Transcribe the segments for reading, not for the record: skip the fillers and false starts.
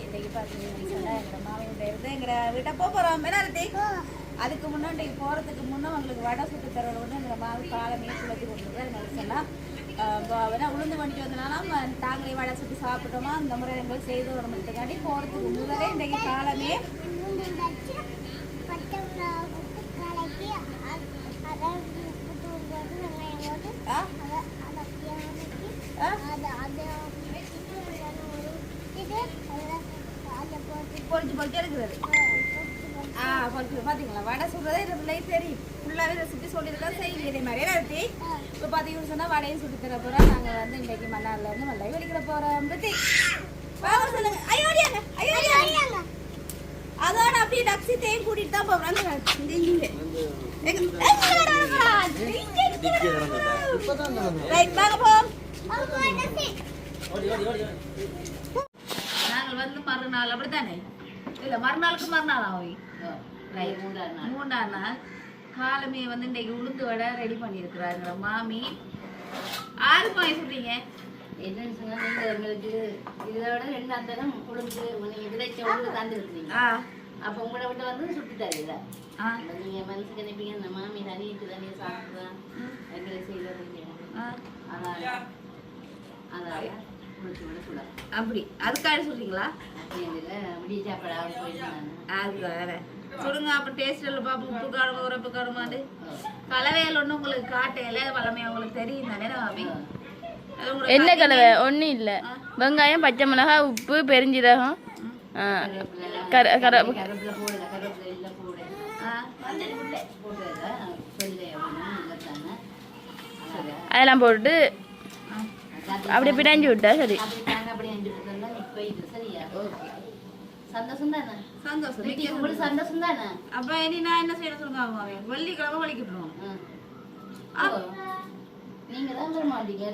இன்றைக்கு பார்த்தீங்கன்னு சொன்னால் எங்களோட மாமியிட்ட இருந்து எங்களை வீட்டை போகிறோம் என்ன அதுக்கு முன்னே இன்றைக்கு போகிறதுக்கு முன்னே உங்களுக்கு வடை சுட்டு தரது வந்து எங்களை மாவி காலமே குழந்தை கொடுத்துருது என்ன சொன்னால் வேணா உளுந்து வண்டிக்கு வந்தனாலும் தாங்களே வடை சுட்டு சாப்பிட்டோமா அந்த முறை எங்களுக்கு செய்து ஒரு மணிக்காண்டி போகிறதுக்கு முதலே இன்றைக்கு காலமே பொறிச்சு பொறிச்சு எடுக்கிறது பொறிச்சு பார்த்தீங்களா வடை சுடுறதே இல்லை தெரியும் ஃபுல்லாகவே ரெசிபி சொல்லியிருக்கோம் செய்யல இதே மாதிரி எடுத்து இப்போ பார்த்தீங்கன்னு சொன்னால் வடையும் சுட்டு தர போகிறோம் நாங்கள் வந்து இன்றைக்கு மன்னார்லேருந்து மல்லை வெளிக்கிற போகிறோம் பற்றி சொல்லுங்க ஐயோடியாங்க ஐயோடியாங்க அதோட அப்படியே டக்ஸி தேயும் கூட்டிட்டு தான் போகிறோம் ரைட் வாங்க போம் நாங்கள் வந்து மறுநாள் அப்படித்தானே இல்லை மறுநாளுக்கு மறுநாள் ஆகும் மூன்றாம் நாள் காலமே வந்து இன்றைக்கு உளுந்து வடை ரெடி பண்ணியிருக்கிறாங்க மாமி 6 பாய் சொல்றீங்க என்னன்னு சொன்னா நீங்க எங்களுக்கு இதோட 2 அந்தரம் உளுந்து நீங்க விதைச்ச உளுந்து தந்துருக்கீங்க அப்போ உங்களை விட்டு வந்து சுட்டு தருவீங்க நீங்க மனசுக்கு நினைப்பீங்க இந்த மாமி தனிக்கு தனியா சாப்பிடுறா எங்களை செய்யறது அதான் அப்படி அதுக்காக சொல்றீங்களா விடிய சாப்பாடு போயிருந்தாங்க சொல்லுங்க அப்ப டேஸ்ட் எல்லாம் பாப்போம் உப்பு காரமா உரப்பு காரமாண்டு கலவையில் ஒண்ணு உங்களுக்கு காட்டையில வளமையா உங்களுக்கு தெரியும் தானே மாமி என்ன கலவை ஒன்றும் இல்லை வெங்காயம் பச்சை மிளகாய் உப்பு பெருஞ்சீரகம் அதெல்லாம் போட்டு அப்படியே பிடாஞ்சி விட்டா சரி சந்தோஷம் தானே சந்தோஷம் சந்தோஷம் தானே அப்ப இனி நான் என்ன செய்யணும் சொல்லுங்க வெள்ளிக்கிழமை வலிக்கிட்டுருவோம் நீங்க தான் வர மாட்டீங்க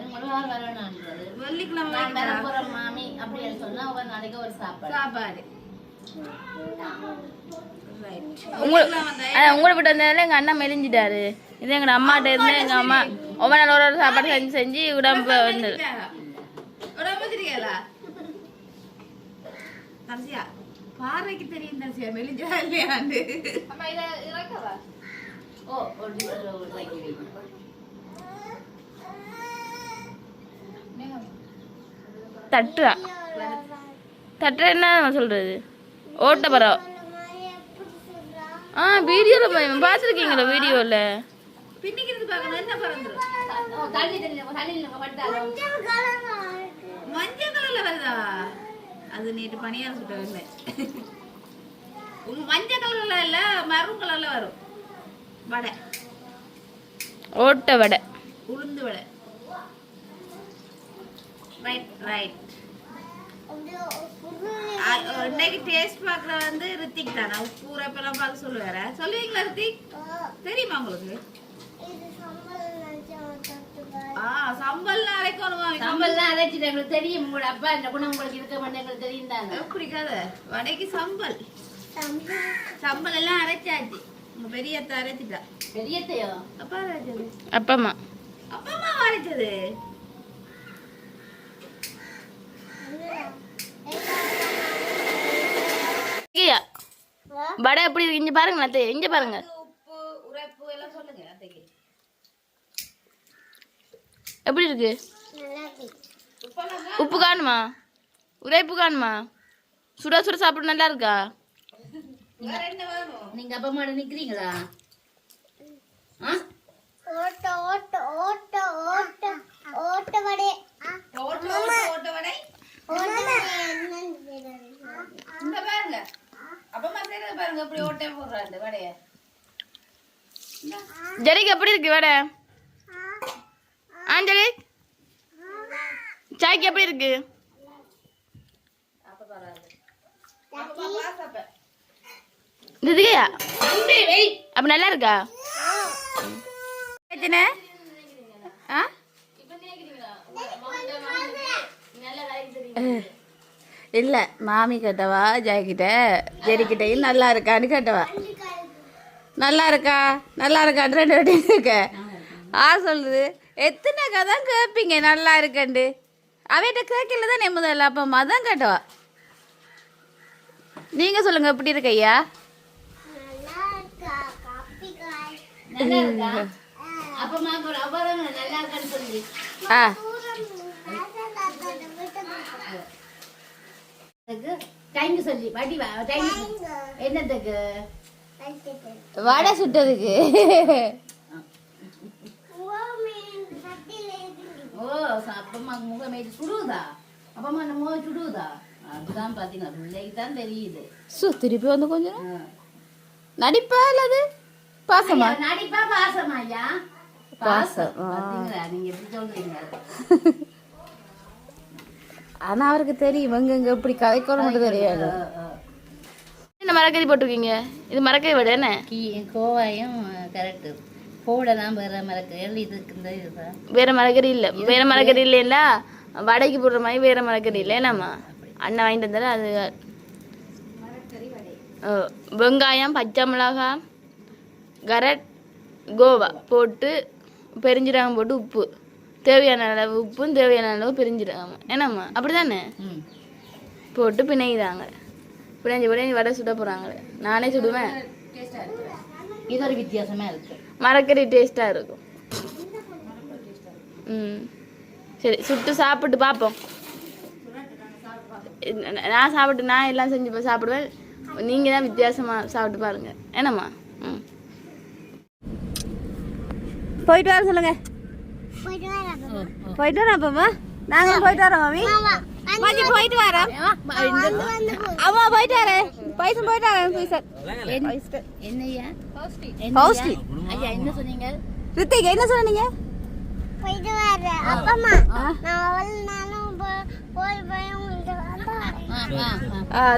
வரணும்ன்றது வெள்ளிக்கிழமை வர போற மாமி அப்படின்னு சொன்னா ஒரு நாளைக்கு ஒரு சாப்பாடு உங்களை விட்டு வந்ததுல எங்க அண்ணா மெலிஞ்சிட்டாரு இது எங்க அம்மாட்ட இருந்து எங்க அம்மா ஒவ்வொரு நாள் ஒரு சாப்பாடு செஞ்சு செஞ்சு உடம்பு வந்து பார்வைக்கு தெரியும் தரிசியா மெலிஞ்சா இல்லையாண்டு தட்டுறா தட்டுற என்ன சொல்றது ஓட்ட பரவ வீடியோல பாத்துருக்கீங்களா வீடியோல பின்னிக்கிறது பார்க்கணும் என்ன பறந்துரும் மஞ்சள் கலர்ல வருதா அது நேற்று பனியாரம் சுட்ட இல்லை மஞ்சள் கலர்ல இல்ல மரூன் கலர்ல வரும் வடை ஓட்ட வடை உளுந்து வடை ரைட் ரைட் இன்னைக்கு டேஸ்ட் பார்க்கற வந்து ரித்திக் தானா உப்பு உரப்பெல்லாம் பார்க்க சொல்லுவார சொல்லுவீங்களா ரித்திக் தெரியுமா உங்களுக்கு சம்பல்லாம் அரைக்கணுமா சம்பல்லாம் அரைச்சிட்டு எங்களுக்கு தெரியும் உங்களோட அப்பா இந்த குணம் உங்களுக்கு இருக்க மாட்டேன் எங்களுக்கு தெரியும் தானே பிடிக்காத வடைக்கு சம்பல் சம்பல் எல்லாம் அரைச்சாச்சு உங்க பெரியத்தை அரைச்சிட்டா பெரியத்தையோ அப்பா அரைச்சது அப்பம்மா அப்பம்மா அரைச்சது வடை எப்படி இருக்கு இங்க பாருங்க அத்தை இங்க பாருங்க உப்பு உரைப்பு எல்லாம் சொல்லுங்க அத்தைக்கு எப்படி இருக்கு உப்பு காணுமா உரைப்பு காணுமா சுட சுட சாப்பிட நல்லா இருக்கா நீங்க அப்பா மாட நிக்கிறீங்களா ஓட்ட ஓட்ட ஓட்ட ஓட்ட ஓட்ட வடை ஓட்ட வடை இந்த பாருங்க அப்பமா செய்யறது பாருங்க அப்படி ஓட்டே போடுறாரு வடைய ஜெரிக்கு எப்படி இருக்கு வடை ஜெரி சாய்க்கு எப்படி இருக்கு அப்ப பாருங்க அப்பா பாசப்ப இதுக்கையா அப்ப நல்லா இருக்கா இல்லை மாமி கேட்டவா ஜெயக்கிட்ட ஜெரிக்கிட்டையும் நல்லா இருக்கான்னு கேட்டவா நல்லா இருக்கா நல்லா இருக்கான்னு 2 வாட்டி இருக்க சொல்லுது எத்தனை தான் கேட்பீங்க நல்லா இருக்கண்டு அவைகிட்ட கேட்கல தான் முதல்ல அப்போ தான் கேட்டவா நீங்க சொல்லுங்க எப்படி இருக்கு ஐயா? நல்லா இருக்கா காப்பி காய் நல்லா இருக்கா? அப்ப மாக்கோட அவ்வளவு நல்லா இருக்கான்னு சொல்லி ஆ டைம் சொல்லி வடி டைம் என்னத்துக்கு வடை சுட்டதுக்கு. ஓ அப்பமா முகமே சுடுதா அப்பமா அந்த முகம் சுடுதா அதுதான் பாத்தீங்களா பிள்ளைக்கு தான் தெரியுது திருப்பி வந்து கொஞ்சம் நடிப்பா அல்லது பாசமா? நடிப்பா பாசமா ஐயா பாசம். பாத்தீங்களா நீங்க எப்படி சொல்றீங்க ஆனா அவருக்கு தெரியும் எங்க இப்படி கதைக்கோட மட்டும் தெரியாது. என்ன மரக்கறி போட்டிருக்கீங்க? இது மரக்கறி வடை என்ன? கோவாயும் கரெக்டு போடலாம் வேற மரக்கறி இதுக்கு இந்த இதுதான் வேற மரக்கறி இல்ல. வேற மரக்கறி இல்லைல்ல வடைக்கு போடுற மாதிரி வேற மரக்கறி இல்லை என்னம்மா? அண்ணன் வாங்கிட்டு வந்தாரு அது. வெங்காயம், பச்சை மிளகாய், கரட், கோவா போட்டு பெருஞ்சீரகம் போட்டு உப்பு தேவையான அளவு உப்பும் தேவையான அளவு பெருஞ்சீரகம் என்னம்மா அப்படிதானே போட்டு பிணைதாங்க. பிணைஞ்ச கூட வடை சுட போறாங்க. நானே சுடுவேன். இது ஒரு வித்தியாசமா இருக்கு மரக்கறி டேஸ்டா இருக்கும். சரி சுட்டு சாப்பிட்டு பார்ப்போம். நான் சாப்பிட்டு நான் எல்லாம் செஞ்சு சாப்பிடுவேன். நீங்க தான் வித்தியாசமா சாப்பிட்டு பாருங்க என்னம்மா? போயிட்டு வர சொல்லுங்க. போயிட்டு வரோம் அப்பமா. நாங்க போயிட்டு வரோம் மாமி. மாஜி போயிட்டு வரோம். அம்மா போயிட்டு வரேன். பைசன் போயிட்டு வரேன். பைசன் என்னையா ஹவுஸ்டி ஐயா என்ன சொன்னீங்க? ரித்திக் என்ன சொன்னீங்க? போயிட்டு வர அப்பமா நானும் போய்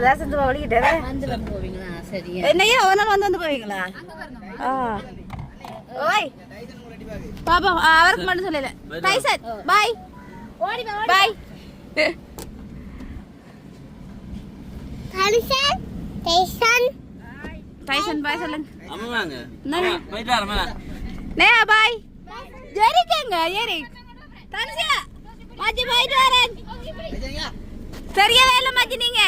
தேசத்து வலிக்கிட்டே வந்து போவீங்களா? சரியா என்னையா ஒரு நாள் வந்து போவீங்களா? ஓய் பாப்பா அவருக்கு மட்டும் சொல்லல. Tyson bye bye Tyson Tyson Tyson bye சொல்லுங்க. அம்மாங்க போயிட்டு வரமா நே பை ஜெரிக்கங்க ஜெரி தன்சியா மாஜி போயிட்டு வரேன். சரியா வேலை மாஜி நீங்க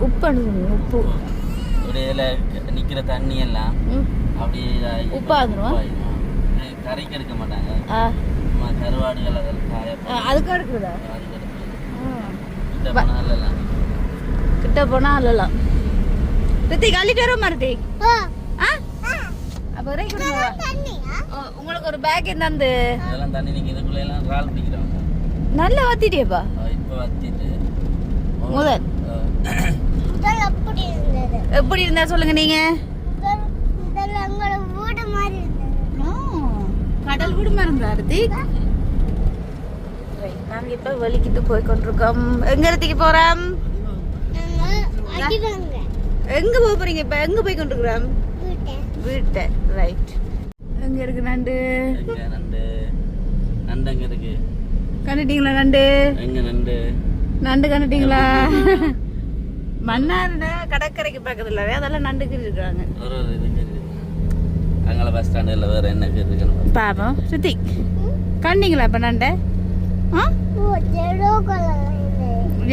உப்பு உப்பு இடையில நிக்கிற தண்ணி எல்லாம் அப்படியே உப்பாந்துரும். கரைக்கு எடுக்க மாட்டாங்க. கருவாடுகள் அதெல்லாம் அதுக்கு எடுக்குதா? கிட்ட போனா அல்லலாம். ரித்திக் அள்ளிட்டு வரும் மருதி. அப்ப உங்களுக்கு ஒரு பேக் இருந்தாந்து இதெல்லாம் தண்ணி நீங்க இதுக்குள்ள எல்லாம் ரால் பிடிக்கிறவங்க நல்லா வத்திட்டியப்பா. இப்ப வத்திட்டு முதல் எப்படி இருந்தா சொல்லுங்க நீங்க? கடல் வீடு மாதிரி இருந்தா ரித்திக். நாங்க இப்ப வெளிக்கிட்டு போய் கொண்டிருக்கோம். எங்க இடத்துக்கு போறோம்? எங்க போக போறீங்க இப்ப? எங்க போய் கொண்டிருக்கிறோம்? வீட்டை. ரைட். எங்க இருக்கு நண்டு? நண்டு நண்டு எங்க இருக்கு? கண்டுட்டீங்களா நண்டு? எங்க நண்டு? நண்டு கண்டுட்டீங்களா? மன்னார்ல கடற்கரைக்கு பக்கத்துல அதெல்லாம் நண்டுக்கு இருக்காங்க. ஒரு இதுக்கு அங்கே பஸ் ஸ்டாண்டில் வேற என்ன இருக்குன்னு பாப்போம். ரித்திக் கண்டீங்களா இப்ப நண்டை?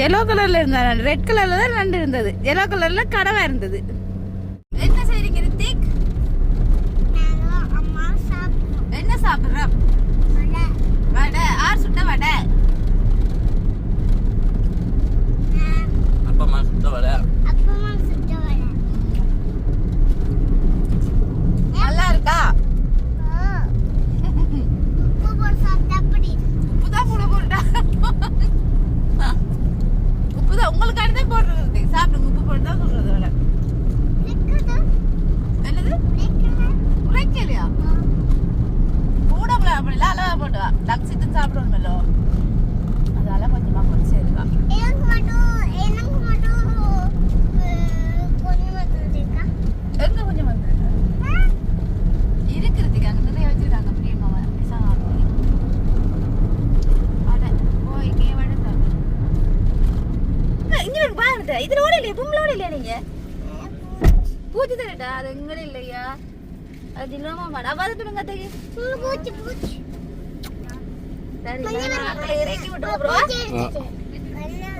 எல்லோ கலர்ல இருந்தா நண்டு. ரெட் கலர்ல தான் நண்டு இருந்தது. எல்லோ கலர்ல கடவா இருந்தது. என்ன செய்றீங்க ரித்திக்? என்ன சாப்பிடுறோம்? வடை. ஆர் சுட்ட வடை? அப்பா அம்மா சுத்த வடை. நல்லா இருக்கா? உப்புதான் கூட போட்டா. உப்புதான் உங்களுக்கு அடுத்த போடுறது. சாப்பிடுங்க. உப்பு போட்டு தான் சொல்றது வடை. என்னது? உரைக்கலையா? கூடங்களா அப்படிலாம் அளவா போட்டுவா. லக்ஸிட்டு சாப்பிடணுமല്ലോ. அதால கொஞ்சமா போட்டு சேர்த்துக்கா. எங்க கொஞ்சம் வந்துருக்கு இருக்கிறதுக்கு அங்க நிறைய வச்சிருக்காங்க. பிரியமாவ வடை போய்க்கே வடை சாப்பிடு. இங்க பாருங்க. இதுல ஓட இல்லையா? பொம்பளை ஓட இல்லையா? நீங்க பூச்சி தரட்டா? அது எங்கட இல்லையா? அது இல்லாம வடை பார்த்துடுங்க. சரி இறக்கி விட்டுருவோம்.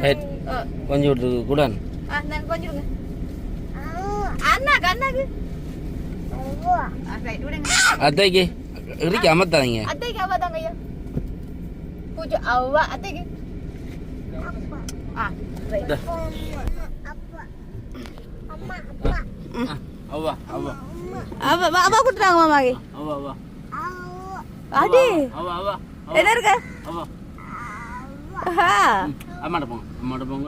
ரைட் கொஞ்சம் விட்டு கூடான் நான் கொஞ்சம் விடுங்க அண்ணாக்கு அண்ணாக்கு ரைட் விடுங்க அத்தைக்கு இறுக்கி அமர்த்தாதீங்க அத்தைக்கு அவ்வா தாங்க ஐயா பூஜை அவ்வா அத்தைக்கு ரைட் அவ்வா அவ்வா அவ அவ குடுறாங்க மாமாக்கு அவ்வா அவ்வா அடி அவ்வா அவ்வா என்ன இருக்கு அவ்வா ஆஹா. அம்மாட்ட போங்க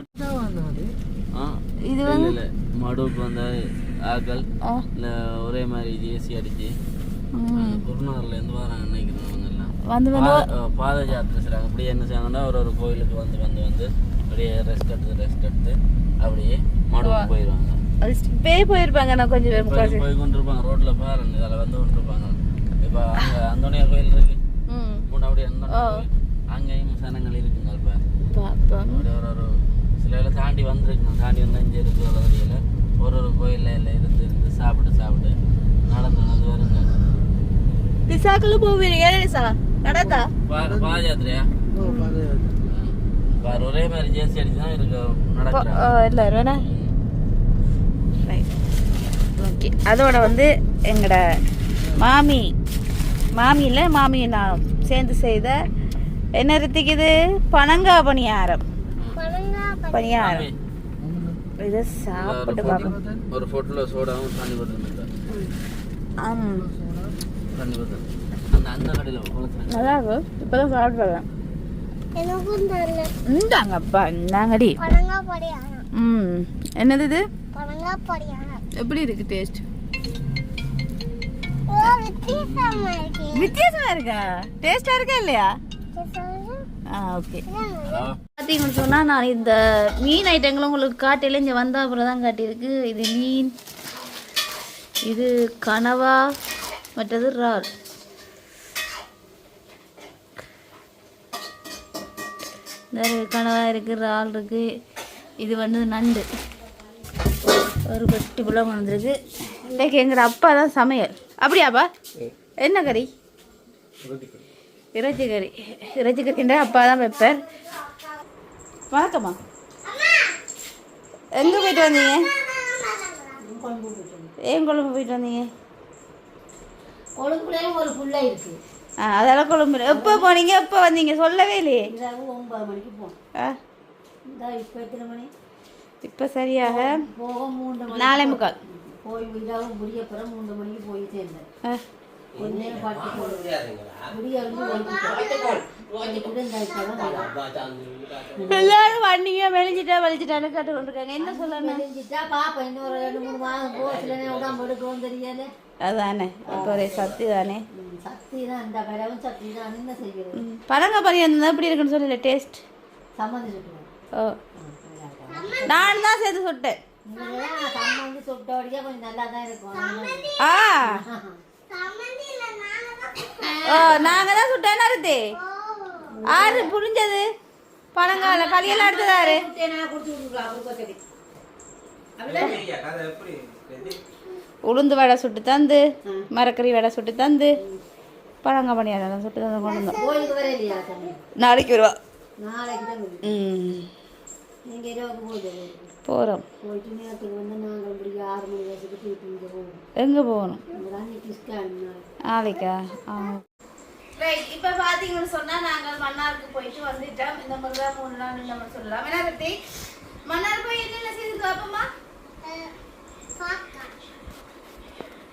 இது இல்ல வந்து இல்ல மடுவுக்கு வந்த ஆக்கள் இல்ல ஒரே மாதிரி ஜேசி அடிச்சு குருநகர்ல இருந்து வராங்க நினைக்கிறேன் அவங்க எல்லாம் வந்து பாத யாத்திரை செய்றாங்க. அப்படியே என்ன செய்வாங்கன்னா ஒரு கோயிலுக்கு வந்து அப்படியே ரெஸ்ட் எடுத்து அப்படியே மடுவுக்கு போயிடுவாங்க. போயிருப்பாங்க நான் கொஞ்சம் பேர் போய் கொண்டிருப்பாங்க ரோட்ல பாருங்க அதில் வந்து கொண்டிருப்பாங்க. இப்போ அங்கே அந்தோனியார் கோயில் இருக்கு அப்படியே அந்தோனியார் அங்கேயும் சனங்கள் இருக்குங்க. இப்போ அப்படியே ஒரு சில இதில் தாண்டி வந்துருக்குங்க. தாண்டி வந்து இங்கே இருக்கு வளர்ச்சியில் ஒரு கோயிலில் இருந்து சாப்பிட்டு நடந்து வருங்க. நிசாக்களும் போவீங்க நிசா நடந்தா பாத யாத்திரையா பாரு ஒரே மாதிரி ஜேசி அடிச்சு தான் இருக்கு நடக்கிறாங்க எல்லாரும் வேணா ஓகே. அதோட வந்து எங்களோட மாமியில் மாமியை நான் சேர்ந்து செய்த என்ன ரத்திக்குது பனங்கா பணியாரம் இதை சாப்பிட்டு பார்க்கணும். ஒரு ஃபோட்டோல சோடாவும் தண்ணி போட்டு தண்ணி போட்டு அந்த கடையில் நல்லா இருக்கும். இப்போதான் சாப்பிட்டு பார்க்கலாம். எனக்கும் தெரியல இந்தாங்கப்பா இந்தாங்கடி. என்னது இது எப்படி இருக்கு டேஸ்ட்? வித்தியாசமா இருக்கா? டேஸ்டா இருக்கா இல்லையா? ஓகே. பார்த்தீங்கன்னு சொன்னால் நான் இந்த மீன் ஐட்டங்களும் உங்களுக்கு காட்டில இங்கே வந்த அப்புறம் தான் காட்டியிருக்கு. இது மீன், இது கனவா, மற்றது இறால். கனவா இருக்குது, இறால் இருக்குது. இது வந்து நண்டு ஒரு பெட்டி புலம் வந்துருக்கு. இன்றைக்கு எங்கள் அப்பா தான் சமையல். அப்படியாப்பா? என்ன கறி? இறைச்சி கறின்ற அப்பா தான் வைப்பார். வணக்கம்மா. எங்கே போயிட்டு வந்தீங்க? ஏன் கொழும்பு போயிட்டு வந்தீங்க? கொழும்புலேயும் ஒரு புள்ள இருக்கு. அதெல்லாம் கொழும்பு. எப்போ போனீங்க, எப்போ வந்தீங்க? சொல்லவே இல்லையே. 9 மணிக்கு போனோம். இப்போ எத்தனை மணி? இப்போ சரியாக போக 3 மணி. 4:45 போய் விடாவும் முடியப்புறம் 3 மணிக்கு போய் சேர்ந்தேன். கொஞ்ச நேரம் பாட்டு எல்லாரும் வண்டிங்க வெளிச்சிட்டான்னு கேட்டு கொண்டிருக்காங்க. என்ன சொல்லணும்? பாப்பா இன்னொரு 2-3 மாதம் போ, சில நேரம் உடம்பு எடுக்கவும் தெரியல. அதானே இப்போ ஒரே சக்தி தானே. சக்தி தான், இந்த கடவும் சக்தி தான். என்ன செய்கிறது? பழங்க பரியம் எப்படி இருக்குன்னு சொல்லல டேஸ்ட். சம்மந்தி சுட்டுவோம். ஓ, நான் தான் சேர்த்து சுட்டேன். சம்மந்தி சுட்டோடியா கொஞ்சம் நல்லா தான் இருக்கும். ஓ, நாங்கள் தான் சுட்டேன்னு அறுத்து ஆறு புரிஞ்சது. பழங்கால களியெல்லாம் எடுத்ததாரு. உளுந்து வடை சுட்டு தந்து, மரக்கறி வடை சுட்டு தந்து, பழங்க பணியாரம் சுட்டு தந்து கொண்டு வந்தோம். நாளைக்கு வருவா. போகிறோம். எங்கே போகணும்? நாளைக்கா? ரைட். இப்போ பார்த்தீங்கன்னு சொன்னால் நாங்கள் மன்னாருக்கு போயிட்டு வந்துட்டோம். இந்த மாதிரி தான் 3 நாள் நம்ம சொல்லலாம். என்ன பற்றி மன்னார் போய் என்னென்ன செய்து பார்ப்போமா?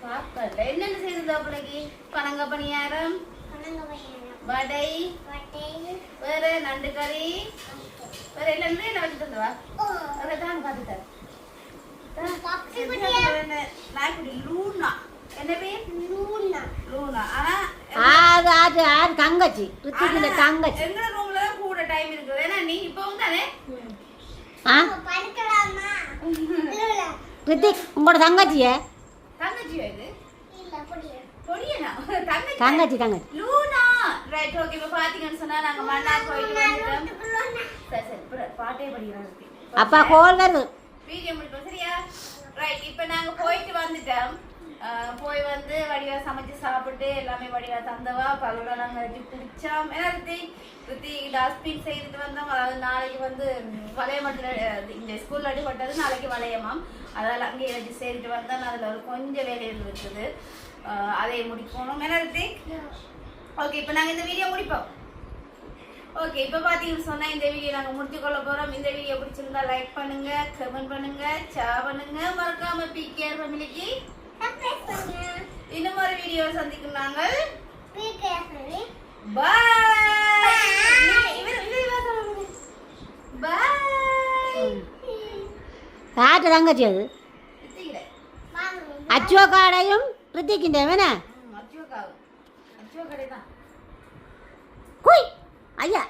பார்க்கல என்னென்ன செய்து பிள்ளைக்கு? பனங்க பணியாரம், வடை, வேற நண்டு கறி, வேற எல்லாமே என்ன வச்சு தந்துவா? அதான் பார்த்துட்டேன். லூனா என்ன பேர்? லூனா. ஆனா தங்கச்சி தங்கச்சி எங்க ரூம்ல தான் கூட டைம் இருக்குது. ஏன்னா நீ இப்போ தானே ரித்திக் உங்களோட தங்கச்சியா? தங்கச்சியா இது? தங்கச்சி லூனா. ரைட். ஓகே. இப்போ பாத்தீங்கன்னு சொன்னா நாங்க மன்னார் போயிட்டு வந்துட்டோம். சரி பாட்டே படிக்கிறாங்க. அப்பா கோல் வருது. வீடியோ முடிப்போம் சரியா? ரைட். இப்போ நாங்க போயிட்டு வந்துட்டோம். போய் வந்து வடிவா சமைச்சு சாப்பிட்டு எல்லாமே வடிவா தந்தவா பலோட நாங்கள் வச்சு குடிச்சோம். ஏன்னா ரித்தி டஸ்ட்பின் செய்துட்டு வந்தோம். அதாவது நாளைக்கு வந்து வளையமட்டில் இந்த ஸ்கூலில் அடிப்பட்டது நாளைக்கு வளையமாம். அதால் அங்கேயே வச்சு செய்துட்டு வந்தோம். அதில் ஒரு கொஞ்சம் வேலைகள் இருக்குது, அதை முடிக்கணும். ஏன்னா ரித்தி ஓகே, இப்போ நாங்கள் இந்த வீடியோ முடிப்போம். ஓகே, இப்போ பார்த்தீங்கன்னு சொன்னால் இந்த வீடியோ நாங்கள் முடிச்சுக்கொள்ள போகிறோம். இந்த வீடியோ பிடிச்சிருந்தா லைக் பண்ணுங்க, கமெண்ட் பண்ணுங்க, ஷேர் பண்ணுங்க. மறக்காம பிகேஆர் ஃபேமிலிக்கு இன்னும் ஒரு வீடியோ சந்திக்கும் நாங்கள். காட்டு தங்கச்சி அது அச்சுவ காடையும் ரித்திக்கின்ற வேணா அச்சுவ கடை தான் ஐயா